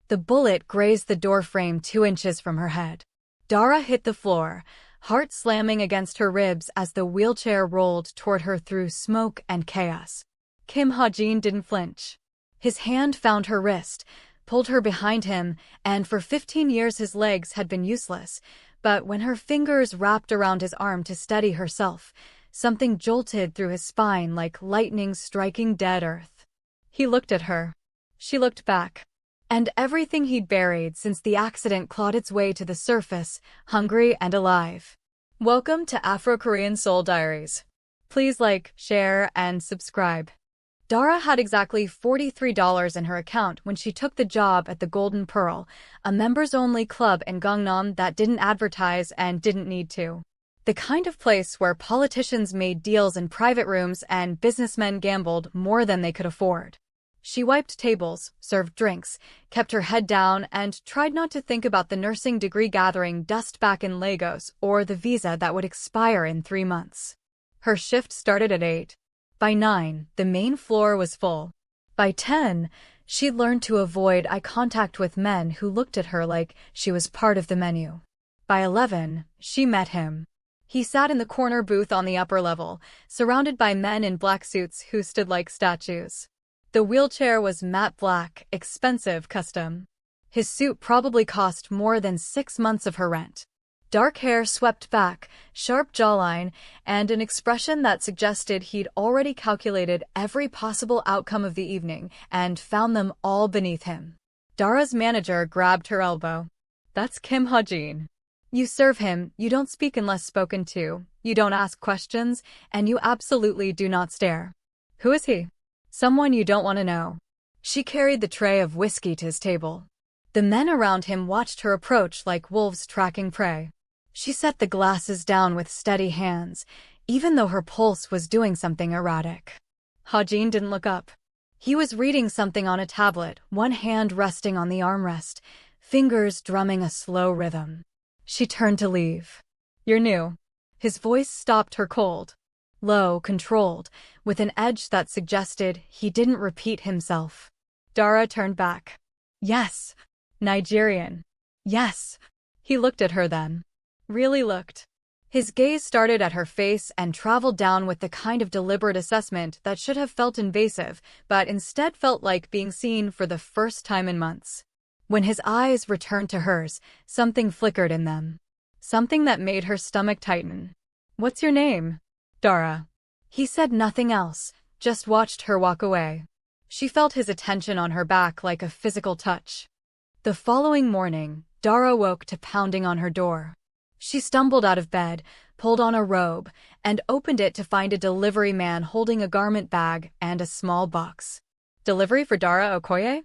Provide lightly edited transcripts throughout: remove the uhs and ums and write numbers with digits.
The bullet grazed the doorframe 2 inches from her head. Dara hit the floor, heart slamming against her ribs as the wheelchair rolled toward her through smoke and chaos. Ha-jin didn't flinch. His hand found her wrist, pulled her behind him, and for 15 years his legs had been useless. But when her fingers wrapped around his arm to steady herself, something jolted through his spine like lightning striking dead earth. He looked at her. She looked back. And everything he'd buried since the accident clawed its way to the surface, hungry and alive. Welcome to Afro-Korean Soul Diaries. Please like, share, and subscribe. Dara had exactly $43 in her account when she took the job at the Golden Pearl, a members-only club in Gangnam that didn't advertise and didn't need to. The kind of place where politicians made deals in private rooms and businessmen gambled more than they could afford. She wiped tables, served drinks, kept her head down, and tried not to think about the nursing degree gathering dust back in Lagos or the visa that would expire in 3 months. Her shift started at 8. By 9, the main floor was full. By 10, she'd learned to avoid eye contact with men who looked at her like she was part of the menu. By 11, she met him. He sat in the corner booth on the upper level, surrounded by men in black suits who stood like statues. The wheelchair was matte black, expensive custom. His suit probably cost more than 6 months of her rent. Dark hair swept back, sharp jawline, and an expression that suggested he'd already calculated every possible outcome of the evening and found them all beneath him. Dara's manager grabbed her elbow. That's Ha-jin. You serve him, you don't speak unless spoken to, you don't ask questions, and you absolutely do not stare. Who is he? Someone you don't want to know. She carried the tray of whiskey to his table. The men around him watched her approach like wolves tracking prey. She set the glasses down with steady hands, even though her pulse was doing something erratic. Ha-jin didn't look up. He was reading something on a tablet, one hand resting on the armrest, fingers drumming a slow rhythm. She turned to leave. You're new. His voice stopped her cold. Low, controlled, with an edge that suggested he didn't repeat himself. Dara turned back. Yes. Nigerian. Yes. He looked at her then. Really looked. His gaze started at her face and traveled down with the kind of deliberate assessment that should have felt invasive, but instead felt like being seen for the first time in months. When his eyes returned to hers, something flickered in them. Something that made her stomach tighten. What's your name? Dara. He said nothing else, just watched her walk away. She felt his attention on her back like a physical touch. The following morning, Dara woke to pounding on her door. She stumbled out of bed, pulled on a robe, and opened it to find a delivery man holding a garment bag and a small box. Delivery for Dara Okoye?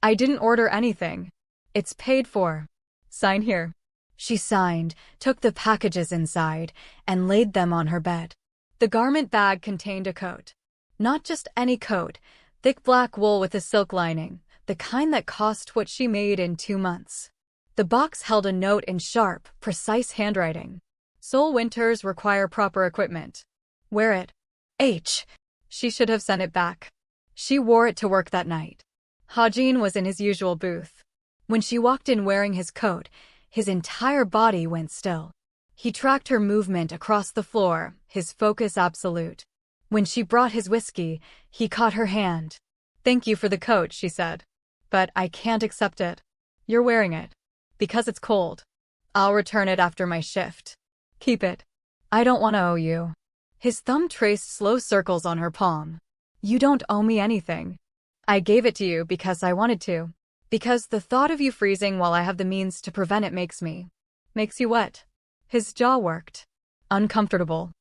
I didn't order anything. It's paid for. Sign here. She signed, took the packages inside, and laid them on her bed. The garment bag contained a coat. Not just any coat, thick black wool with a silk lining, the kind that cost what she made in 2 months. The box held a note in sharp, precise handwriting. Seoul winters require proper equipment. Wear it. H. She should have sent it back. She wore it to work that night. Ha-jin was in his usual booth. When she walked in wearing his coat, his entire body went still. He tracked her movement across the floor, his focus absolute. When she brought his whiskey, he caught her hand. Thank you for the coat, she said. But I can't accept it. You're wearing it. Because it's cold. I'll return it after my shift. Keep it. I don't want to owe you. His thumb traced slow circles on her palm. You don't owe me anything. I gave it to you because I wanted to. Because the thought of you freezing while I have the means to prevent it makes you what? His jaw worked. Uncomfortable.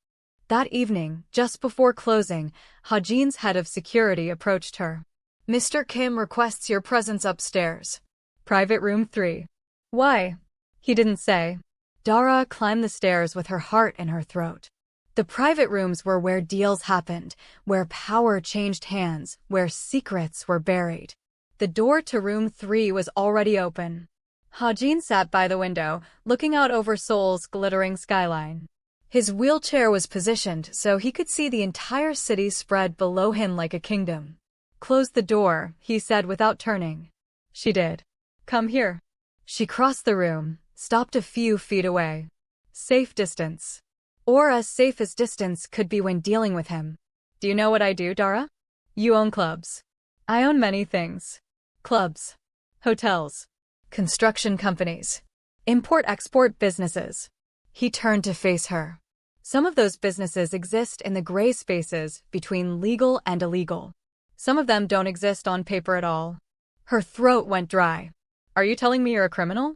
That evening, just before closing, Ha-jin's head of security approached her. Mr. Kim requests your presence upstairs. Private room 3. Why? He didn't say. Dara climbed the stairs with her heart in her throat. The private rooms were where deals happened, where power changed hands, where secrets were buried. The door to room 3 was already open. Ha-jin sat by the window, looking out over Seoul's glittering skyline. His wheelchair was positioned so he could see the entire city spread below him like a kingdom. Close the door, he said without turning. She did. Come here. She crossed the room, stopped a few feet away. Safe distance. Or as safe as distance could be when dealing with him. Do you know what I do, Dara? You own clubs. I own many things. Clubs. Hotels. Construction companies. Import-export businesses. He turned to face her. Some of those businesses exist in the gray spaces between legal and illegal. Some of them don't exist on paper at all. Her throat went dry. Are you telling me you're a criminal?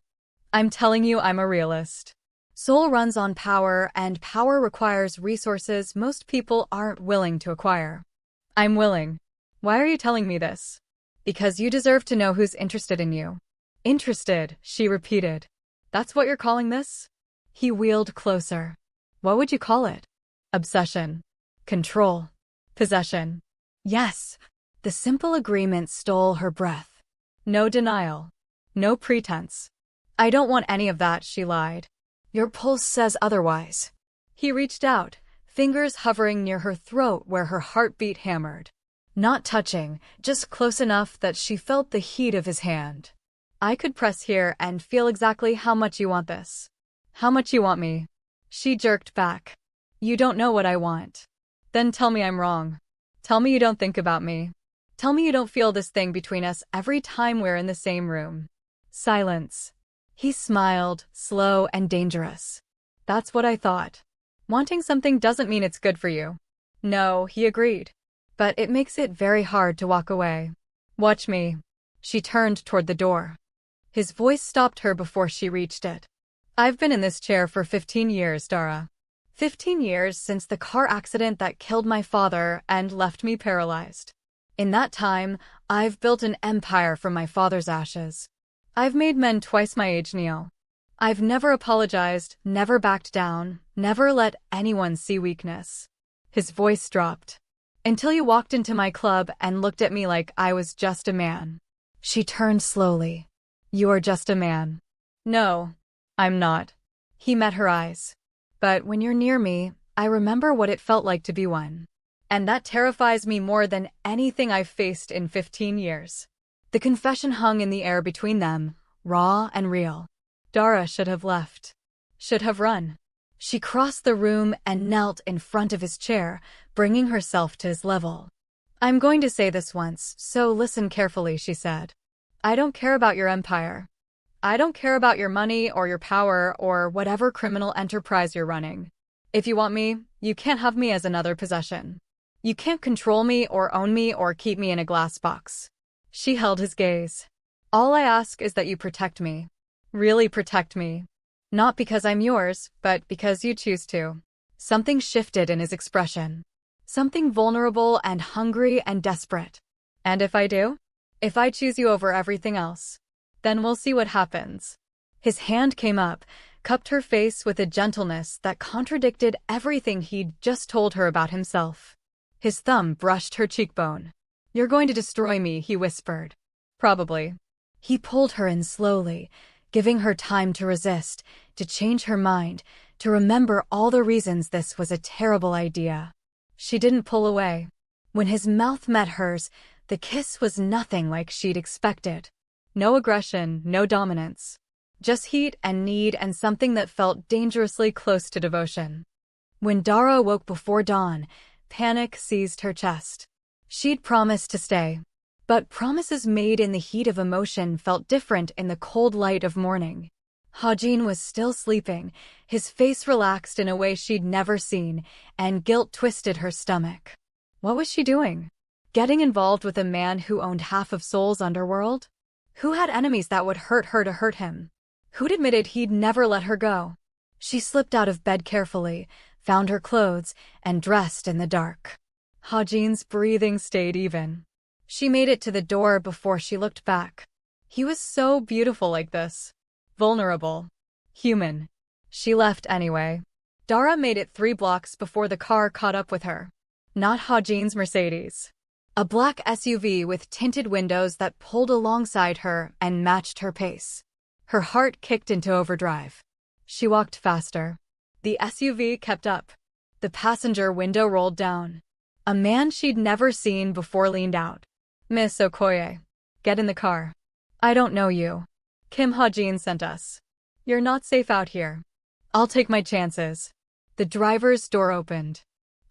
I'm telling you I'm a realist. Seoul runs on power, and power requires resources most people aren't willing to acquire. I'm willing. Why are you telling me this? Because you deserve to know who's interested in you. Interested, she repeated. That's what you're calling this? He wheeled closer. What would you call it? Obsession. Control. Possession. Yes. The simple agreement stole her breath. No denial. No pretense. I don't want any of that, she lied. Your pulse says otherwise. He reached out, fingers hovering near her throat where her heartbeat hammered. Not touching, just close enough that she felt the heat of his hand. I could press here and feel exactly how much you want this. How much you want me. She jerked back. You don't know what I want. Then tell me I'm wrong. Tell me you don't think about me. Tell me you don't feel this thing between us every time we're in the same room. Silence. He smiled, slow and dangerous. That's what I thought. Wanting something doesn't mean it's good for you. No, he agreed. But it makes it very hard to walk away. Watch me. She turned toward the door. His voice stopped her before she reached it. I've been in this chair for 15 years, Dara. 15 years since the car accident that killed my father and left me paralyzed. In that time, I've built an empire from my father's ashes. I've made men twice my age kneel. I've never apologized, never backed down, never let anyone see weakness. His voice dropped. Until you walked into my club and looked at me like I was just a man. She turned slowly. You are just a man. No, I'm not. He met her eyes. But when you're near me, I remember what it felt like to be one. And that terrifies me more than anything I've faced in 15 years. The confession hung in the air between them, raw and real. Dara should have left. Should have run. She crossed the room and knelt in front of his chair, bringing herself to his level. I'm going to say this once, so listen carefully, she said. I don't care about your empire. I don't care about your money or your power or whatever criminal enterprise you're running. If you want me, you can't have me as another possession. You can't control me or own me or keep me in a glass box. She held his gaze. All I ask is that you protect me. Really protect me. Not because I'm yours, but because you choose to. Something shifted in his expression. Something vulnerable and hungry and desperate. And if I do? If I choose you over everything else? Then we'll see what happens. His hand came up, cupped her face with a gentleness that contradicted everything he'd just told her about himself. His thumb brushed her cheekbone. You're going to destroy me, he whispered. Probably. He pulled her in slowly, giving her time to resist, to change her mind, to remember all the reasons this was a terrible idea. She didn't pull away. When his mouth met hers, the kiss was nothing like she'd expected. No aggression, no dominance. Just heat and need and something that felt dangerously close to devotion. When Dara woke before dawn, panic seized her chest. She'd promised to stay. But promises made in the heat of emotion felt different in the cold light of morning. Ha-jin was still sleeping, his face relaxed in a way she'd never seen, and guilt twisted her stomach. What was she doing? Getting involved with a man who owned half of Seoul's underworld? Who had enemies that would hurt her to hurt him? Who'd admitted he'd never let her go? She slipped out of bed carefully, found her clothes, and dressed in the dark. Ha-jin's breathing stayed even. She made it to the door before she looked back. He was so beautiful like this. Vulnerable. Human. She left anyway. Dara made it 3 blocks before the car caught up with her. Not Ha-jin's Mercedes. A black SUV with tinted windows that pulled alongside her and matched her pace. Her heart kicked into overdrive. She walked faster. The SUV kept up. The passenger window rolled down. A man she'd never seen before leaned out. Miss Okoye. Get in the car. I don't know you. Ha-jin sent us. You're not safe out here. I'll take my chances. The driver's door opened.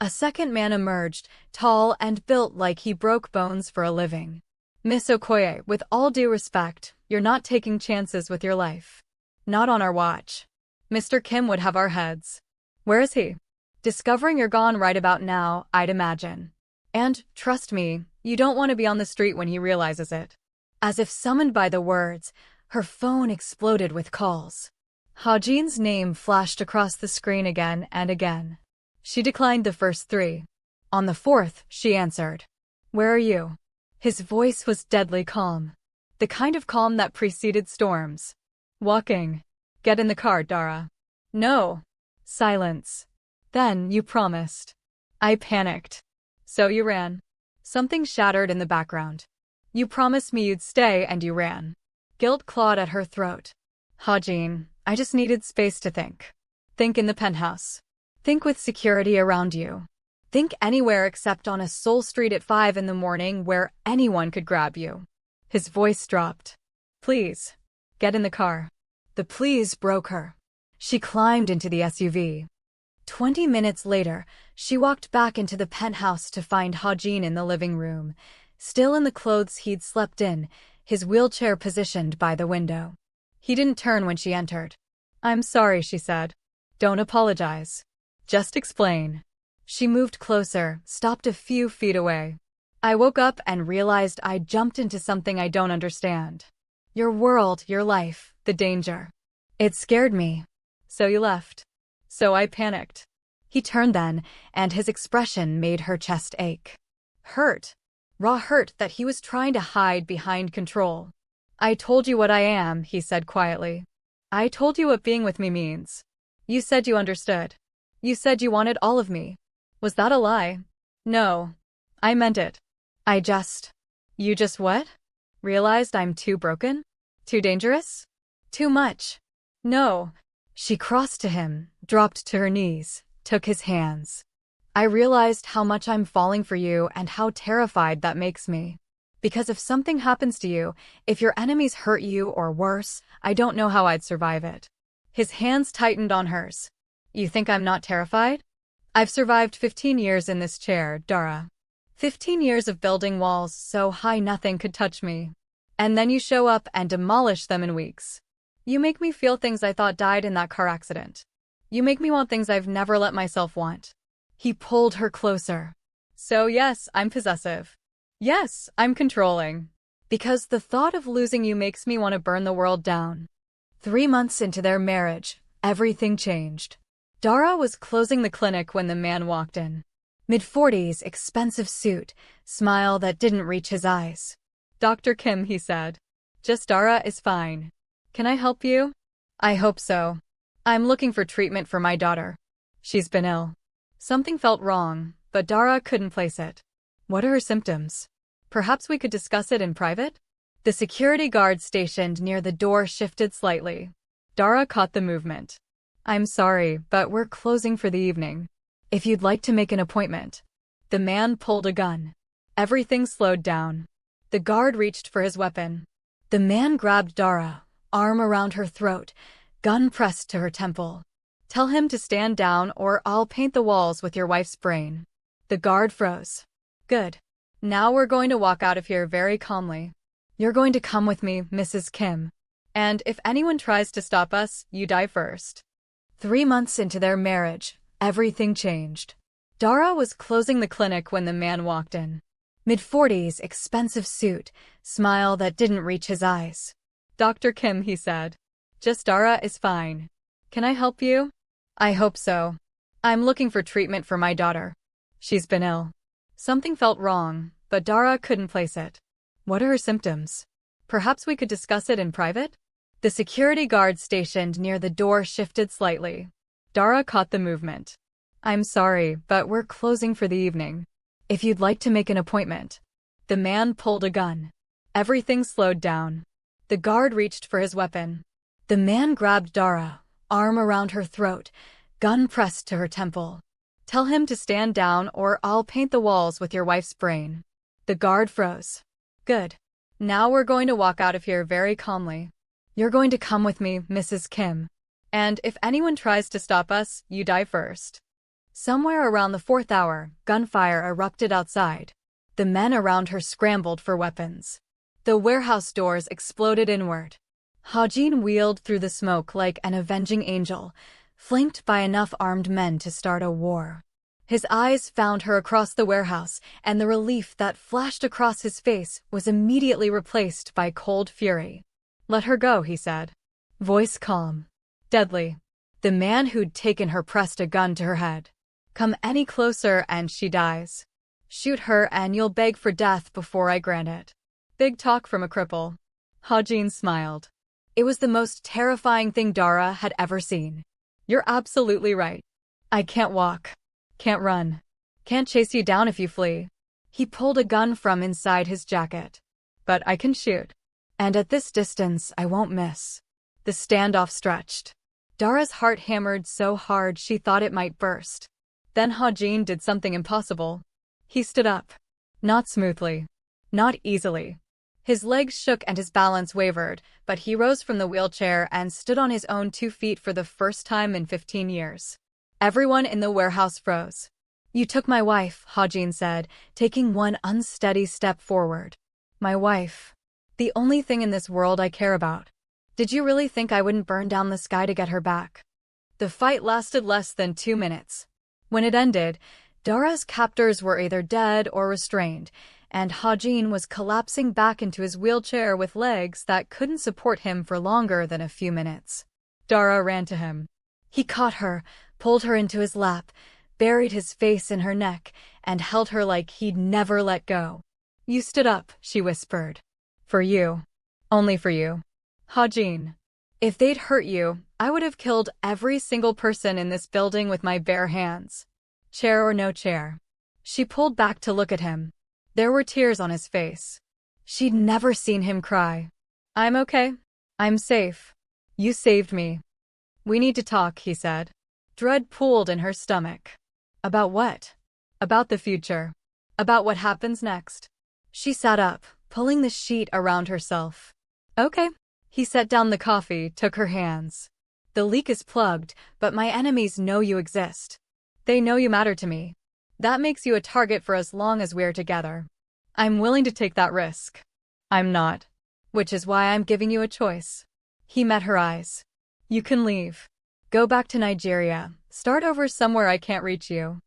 A second man emerged, tall and built like he broke bones for a living. Miss Okoye, with all due respect, you're not taking chances with your life. Not on our watch. Mr. Kim would have our heads. Where is he? Discovering you're gone right about now, I'd imagine. And, trust me, you don't want to be on the street when he realizes it. As if summoned by the words, her phone exploded with calls. Ha-jin's name flashed across the screen again and again. She declined the first 3. On the 4th, she answered. Where are you? His voice was deadly calm. The kind of calm that preceded storms. Walking. Get in the car, Dara. No. Silence. Then you promised. I panicked. So you ran. Something shattered in the background. You promised me you'd stay and you ran. Guilt clawed at her throat. Ha-jin, I just needed space to think. Think in the penthouse. Think with security around you. Think anywhere except on a Seoul street at 5 in the morning where anyone could grab you. His voice dropped. Please. Get in the car. The please broke her. She climbed into the SUV. 20 minutes later, she walked back into the penthouse to find Ha-jin in the living room, still in the clothes he'd slept in, his wheelchair positioned by the window. He didn't turn when she entered. I'm sorry, she said. Don't apologize. Just explain. She moved closer, stopped a few feet away. I woke up and realized I'd jumped into something I don't understand. Your world, your life, the danger. It scared me. So you left. So I panicked. He turned then, and his expression made her chest ache. Hurt. Raw hurt that he was trying to hide behind control. I told you what I am, he said quietly. I told you what being with me means. You said you understood. You said you wanted all of me. Was that a lie? No. I meant it. You just what? Realized I'm too broken? Too dangerous? Too much. No. She crossed to him, dropped to her knees, took his hands. I realized how much I'm falling for you and how terrified that makes me. Because if something happens to you, if your enemies hurt you or worse, I don't know how I'd survive it. His hands tightened on hers. You think I'm not terrified? I've survived 15 years in this chair, Dara. 15 years of building walls so high nothing could touch me. And then you show up and demolish them in weeks. You make me feel things I thought died in that car accident. You make me want things I've never let myself want. He pulled her closer. So yes, I'm possessive. Yes, I'm controlling. Because the thought of losing you makes me want to burn the world down. 3 months into their marriage, everything changed. Dara was closing the clinic when the man walked in. Mid-40s, expensive suit, smile that didn't reach his eyes. Dr. Kim, he said. Just Dara is fine. Can I help you? I hope so. I'm looking for treatment for my daughter. She's been ill. Something felt wrong, but Dara couldn't place it. What are her symptoms? Perhaps we could discuss it in private? The security guard stationed near the door shifted slightly. Dara caught the movement. I'm sorry, but we're closing for the evening. If you'd like to make an appointment. The man pulled a gun. Everything slowed down. The guard reached for his weapon. The man grabbed Dara, arm around her throat, gun pressed to her temple. Tell him to stand down or I'll paint the walls with your wife's brain. The guard froze. Good. Now we're going to walk out of here very calmly. You're going to come with me, Mrs. Kim. And if anyone tries to stop us, you die first. 3 months into their marriage, everything changed. Dara was closing the clinic when the man walked in. Mid-40s, expensive suit, smile that didn't reach his eyes. Dr. Kim, he said. Just Dara is fine. Can I help you? I hope so. I'm looking for treatment for my daughter. She's been ill. Something felt wrong, but Dara couldn't place it. What are her symptoms? Perhaps we could discuss it in private? The security guard stationed near the door shifted slightly. Dara caught the movement. I'm sorry, but we're closing for the evening. If you'd like to make an appointment. The man pulled a gun. Everything slowed down. The guard reached for his weapon. The man grabbed Dara, arm around her throat, gun pressed to her temple. Tell him to stand down or I'll paint the walls with your wife's brain. The guard froze. Good. Now we're going to walk out of here very calmly. You're going to come with me, Mrs. Kim. And if anyone tries to stop us, you die first. Somewhere around the 4th hour, gunfire erupted outside. The men around her scrambled for weapons. The warehouse doors exploded inward. Ha-jin wheeled through the smoke like an avenging angel, flanked by enough armed men to start a war. His eyes found her across the warehouse, and the relief that flashed across his face was immediately replaced by cold fury. "Let her go," he said. Voice calm. Deadly. The man who'd taken her pressed a gun to her head. "Come any closer and she dies. Shoot her and you'll beg for death before I grant it." Big talk from a cripple. Ha-jin smiled. It was the most terrifying thing Dara had ever seen. "You're absolutely right. I can't walk. Can't run. Can't chase you down if you flee." He pulled a gun from inside his jacket. "But I can shoot. And at this distance, I won't miss." The standoff stretched. Dara's heart hammered so hard she thought it might burst. Then Ha-jin did something impossible. He stood up. Not smoothly. Not easily. His legs shook and his balance wavered, but he rose from the wheelchair and stood on his own 2 feet for the first time in 15 years. Everyone in the warehouse froze. "You took my wife," Ha-jin said, taking one unsteady step forward. "My wife. The only thing in this world I care about. Did you really think I wouldn't burn down the sky to get her back?" The fight lasted less than 2 minutes. When it ended, Dara's captors were either dead or restrained, and Ha-jin was collapsing back into his wheelchair with legs that couldn't support him for longer than a few minutes. Dara ran to him. He caught her, pulled her into his lap, buried his face in her neck, and held her like he'd never let go. "You stood up," she whispered. "For you. Only for you. Ha-jin. If they'd hurt you, I would have killed every single person in this building with my bare hands. Chair or no chair." She pulled back to look at him. There were tears on his face. She'd never seen him cry. "I'm okay. I'm safe. You saved me. We need to talk," he said. Dread pooled in her stomach. About what? About the future. About what happens next. She sat up, pulling the sheet around herself. "Okay." He set down the coffee, took her hands. "The leak is plugged, but my enemies know you exist. They know you matter to me. That makes you a target for as long as we're together. I'm willing to take that risk. I'm not. Which is why I'm giving you a choice." He met her eyes. "You can leave. Go back to Nigeria. Start over somewhere I can't reach you.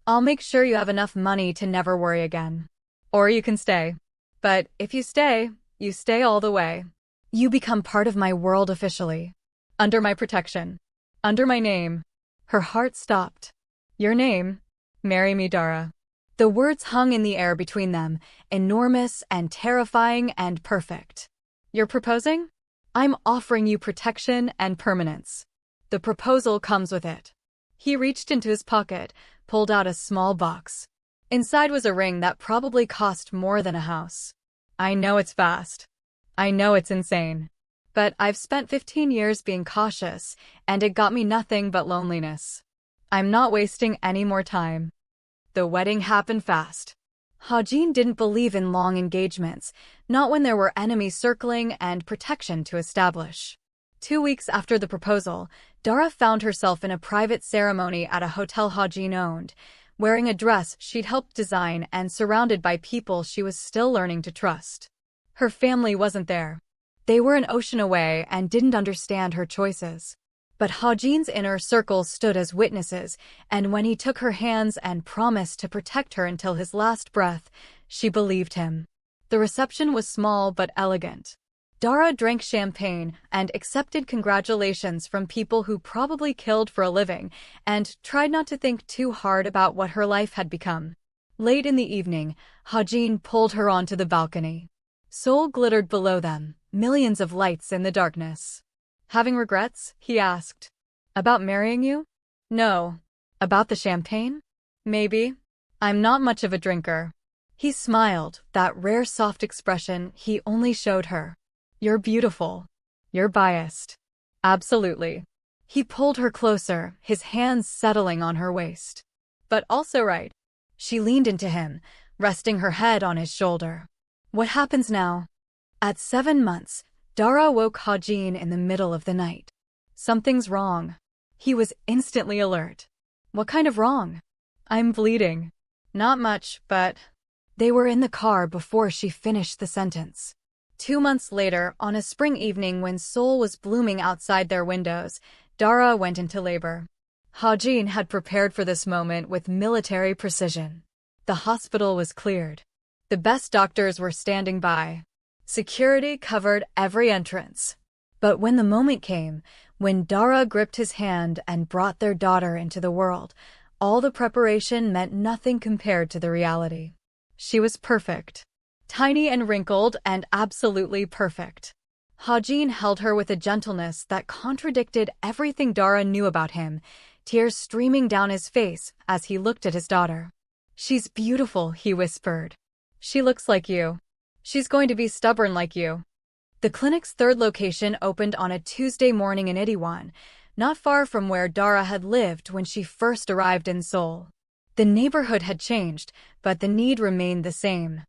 I'll make sure you have enough money to never worry again. Or you can stay. But if you stay all the way. You become part of my world officially. Under my protection. Under my name." Her heart stopped. "Your name? Marry me, Dara." The words hung in the air between them, enormous and terrifying and perfect. "You're proposing? I'm offering you protection and permanence. The proposal comes with it." He reached into his pocket, pulled out a small box. Inside was a ring that probably cost more than a house. "I know it's fast. I know it's insane. But I've spent 15 years being cautious, and it got me nothing but loneliness. I'm not wasting any more time." The wedding happened fast. Ha-jin didn't believe in long engagements, not when there were enemies circling and protection to establish. 2 weeks after the proposal, Dara found herself in a private ceremony at a hotel Ha-jin owned, wearing a dress she'd helped design and surrounded by people she was still learning to trust. Her family wasn't there. They were an ocean away and didn't understand her choices. But Ha-jin's inner circle stood as witnesses, and when he took her hands and promised to protect her until his last breath, she believed him. The reception was small but elegant. Dara drank champagne and accepted congratulations from people who probably killed for a living, and tried not to think too hard about what her life had become. Late in the evening, Ha-jin pulled her onto the balcony. Seoul glittered below them, millions of lights in the darkness. "Having regrets?" he asked. "About marrying you?" "No." "About the champagne?" "Maybe. I'm not much of a drinker." He smiled, that rare soft expression he only showed her. "You're beautiful. You're biased." "Absolutely." He pulled her closer, his hands settling on her waist. "But also right." She leaned into him, resting her head on his shoulder. "What happens now?" At 7 months, Dara woke Ha-jin in the middle of the night. Something's wrong. He was instantly alert. What kind of wrong? I'm bleeding. Not much, but... They were in the car before she finished the sentence. 2 months later, on a spring evening when Seoul was blooming outside their windows, Dara went into labor. Ha-jin had prepared for this moment with military precision. The hospital was cleared. The best doctors were standing by. Security covered every entrance. But when the moment came, when Dara gripped his hand and brought their daughter into the world, all the preparation meant nothing compared to the reality. She was perfect. Tiny and wrinkled and absolutely perfect. Ha-jin held her with a gentleness that contradicted everything Dara knew about him, tears streaming down his face as he looked at his daughter. She's beautiful, he whispered. She looks like you. She's going to be stubborn like you. The clinic's third location opened on a Tuesday morning in Itaewon, not far from where Dara had lived when she first arrived in Seoul. The neighborhood had changed, but the need remained the same.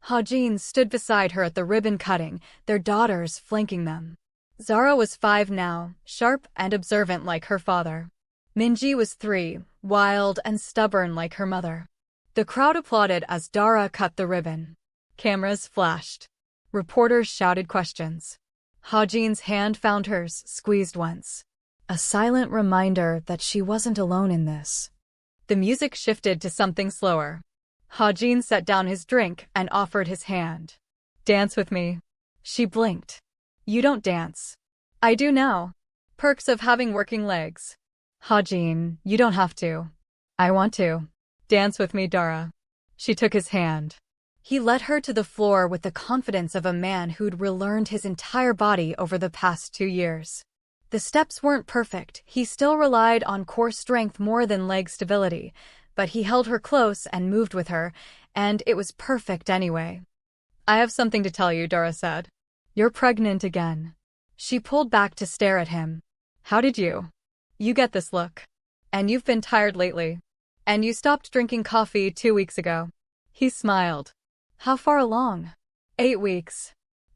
Ha-jin stood beside her at the ribbon cutting, their daughters flanking them. Zara was 5 now, sharp and observant like her father. Minji was 3, wild and stubborn like her mother. The crowd applauded as Dara cut the ribbon. Cameras flashed. Reporters shouted questions. Ha-jin's hand found hers, squeezed once. A silent reminder that she wasn't alone in this. The music shifted to something slower. Ha-jin set down his drink and offered his hand. Dance with me. She blinked. You don't dance. I do now. Perks of having working legs. Ha-jin, you don't have to. I want to. Dance with me, Dara. She took his hand. He led her to the floor with the confidence of a man who'd relearned his entire body over the past 2 years. The steps weren't perfect. He still relied on core strength more than leg stability, but he held her close and moved with her, and it was perfect anyway. I have something to tell you, Dara said. You're pregnant again. She pulled back to stare at him. How did you? You get this look. And you've been tired lately. And you stopped drinking coffee 2 weeks ago. He smiled. How far along? 8 weeks.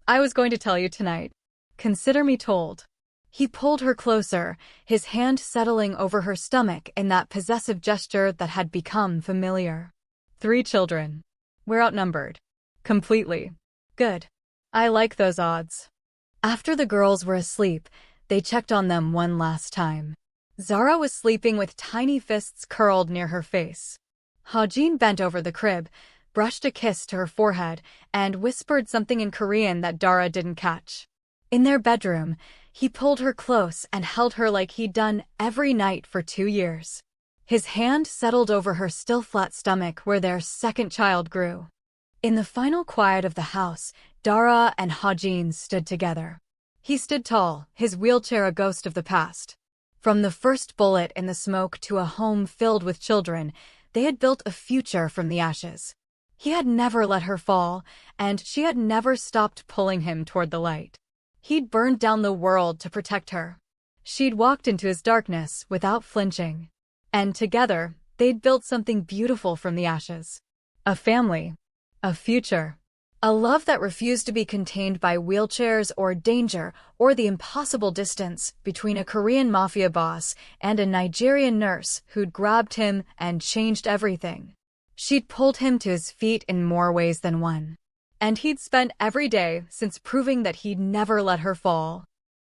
I was going to tell you tonight. Consider me told. He pulled her closer, his hand settling over her stomach in that possessive gesture that had become familiar. 3 children. We're outnumbered. Completely. Good. I like those odds. After the girls were asleep, they checked on them one last time. Zara was sleeping with tiny fists curled near her face. Ha-jin bent over the crib, brushed a kiss to her forehead, and whispered something in Korean that Dara didn't catch. In their bedroom, he pulled her close and held her like he'd done every night for 2 years. His hand settled over her still flat stomach where their second child grew. In the final quiet of the house, Dara and Ha-jin stood together. He stood tall, his wheelchair a ghost of the past. From the first bullet in the smoke to a home filled with children, they had built a future from the ashes. He had never let her fall, and she had never stopped pulling him toward the light. He'd burned down the world to protect her. She'd walked into his darkness without flinching. And together, they'd built something beautiful from the ashes. A family. A future. A love that refused to be contained by wheelchairs or danger or the impossible distance between a Korean mafia boss and a Nigerian nurse who'd grabbed him and changed everything. She'd pulled him to his feet in more ways than one. And he'd spent every day since proving that he'd never let her fall.